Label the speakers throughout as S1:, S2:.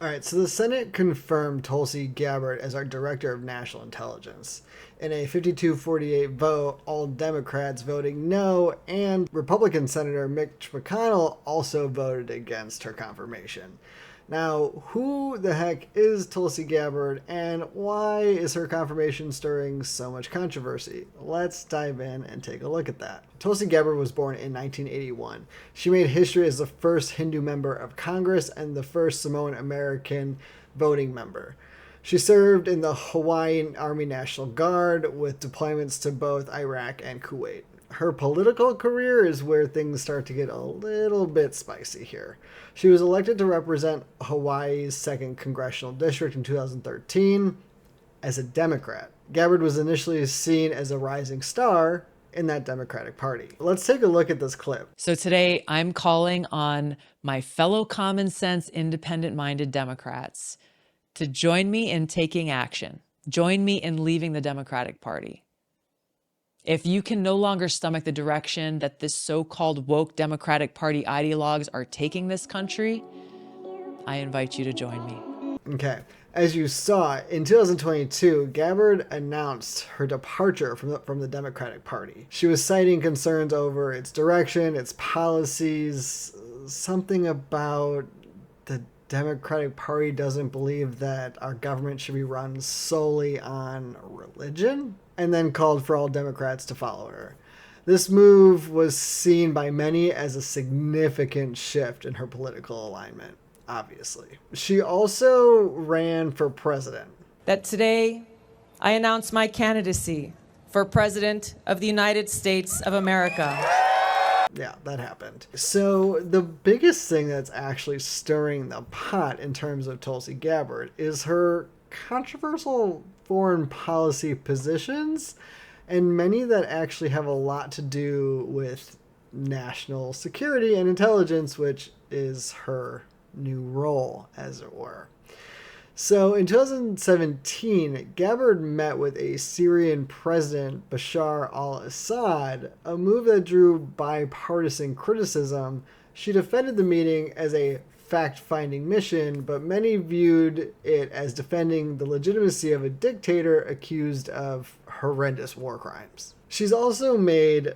S1: All right, so the Senate confirmed Tulsi Gabbard as our Director of National Intelligence. In a 52-48 vote, all Democrats voting no, and Republican Senator Mitch McConnell also voted against her confirmation. Now, who the heck is Tulsi Gabbard, and why is her confirmation stirring so much controversy? Let's dive in and take a look at that. Tulsi Gabbard was born in 1981. She made history as the first Hindu member of Congress and the first Samoan American voting member. She served in the Hawaiian Army National Guard with deployments to both Iraq and Kuwait. Her political career is where things start to get a little bit spicy here. She was elected to represent Hawaii's 2nd Congressional District in 2013 as a Democrat. Gabbard was initially seen as a rising star in that Democratic Party. Let's take a look at this clip.
S2: So today I'm calling on my fellow common sense, independent-minded Democrats to join me in taking action. Join me in leaving the Democratic Party. If you can no longer stomach the direction that this so-called woke Democratic Party ideologues are taking this country, I invite you to join me.
S1: Okay. As you saw, in 2022, Gabbard announced her departure from the Democratic Party. She was citing concerns over its direction, its policies, something about the Democratic Party doesn't believe that our government should be run solely on religion, and then called for all Democrats to follow her. This move was seen by many as a significant shift in her political alignment, obviously. She also ran for president.
S3: That today I announce my candidacy for President of the United States of America.
S1: Yeah, that happened. So the biggest thing that's actually stirring the pot in terms of Tulsi Gabbard is her controversial foreign policy positions, and many that actually have a lot to do with national security and intelligence, which is her new role, as it were. So in 2017, Gabbard met with a Syrian president, Bashar al-Assad, a move that drew bipartisan criticism. She defended the meeting as a fact-finding mission, but many viewed it as defending the legitimacy of a dictator accused of horrendous war crimes. She's also made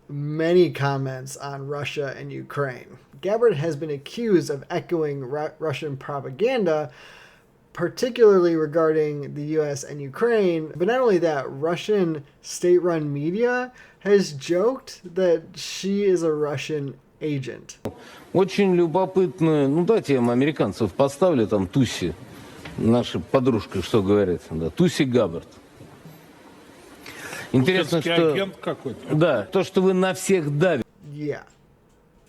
S1: many comments on Russia and Ukraine. Gabbard has been accused of echoing Russian propaganda, particularly regarding the US and Ukraine. But not only that, Russian state-run media has joked that she is a Russian agent.
S4: Очень любопытно. Ну, дайте я вам американцев поставлю, там Туси, наша подружка, что говорит, да, Туси Габбард. Интересно, что... агент какой-то. Да, то, что вы на всех давите.
S1: Yeah,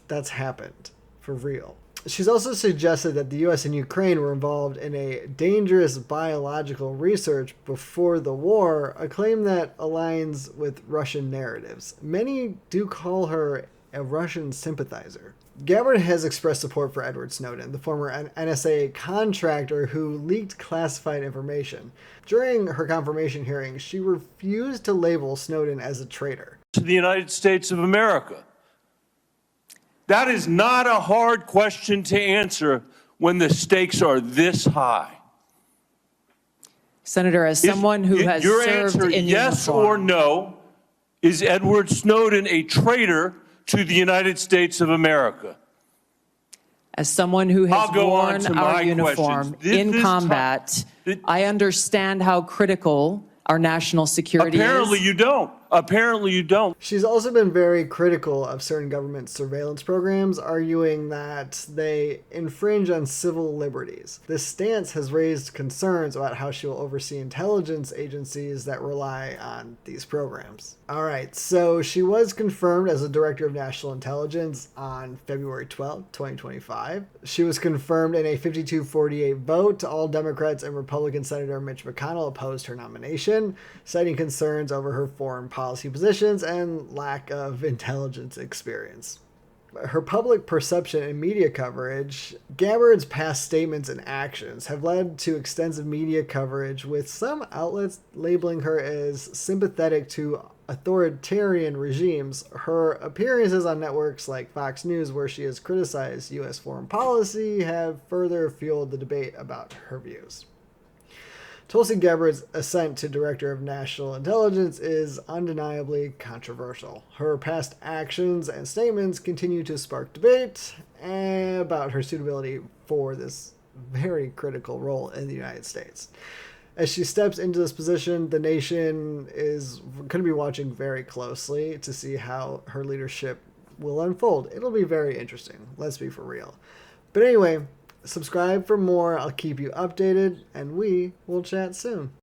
S1: that's happened, for real. She's also suggested that the US and Ukraine were involved in a dangerous biological research before the war, a claim that aligns with Russian narratives. Many do call her a Russian sympathizer. Gabbard has expressed support for Edward Snowden, the former NSA contractor who leaked classified information. During her confirmation hearing, she refused to label Snowden as a traitor.
S5: To the United States of America. That is not a hard question to answer when the stakes are this high.
S3: Senator, as someone who has
S5: your
S3: served
S5: answer,
S3: in
S5: yes
S3: uniform,
S5: or no, is Edward Snowden a traitor to the United States of America?
S3: as someone who has
S5: I'll go on
S3: worn
S5: to
S3: our
S5: my
S3: uniform
S5: questions. This
S3: in combat, I understand how critical our national security
S5: Apparently
S3: is.
S5: you don't. Apparently you don't.
S1: She's also been very critical of certain government surveillance programs, arguing that they infringe on civil liberties. This stance has raised concerns about how she will oversee intelligence agencies that rely on these programs. All right, so she was confirmed as a Director of National Intelligence on February 12, 2025. She was confirmed in a 52-48 vote. All Democrats and Republican Senator Mitch McConnell opposed her nomination, citing concerns over her foreign policy positions and lack of intelligence experience. Her public perception and media coverage, Gabbard's past statements and actions have led to extensive media coverage, with some outlets labeling her as sympathetic to authoritarian regimes, her appearances on networks like Fox News, where she has criticized U.S. foreign policy, have further fueled the debate about her views. Tulsi Gabbard's ascent to Director of National Intelligence is undeniably controversial. Her past actions and statements continue to spark debate about her suitability for this very critical role in the United States. As she steps into this position, the nation is going to be watching very closely to see how her leadership will unfold. It'll be very interesting. Let's be for real. But anyway, subscribe for more. I'll keep you updated, and we will chat soon.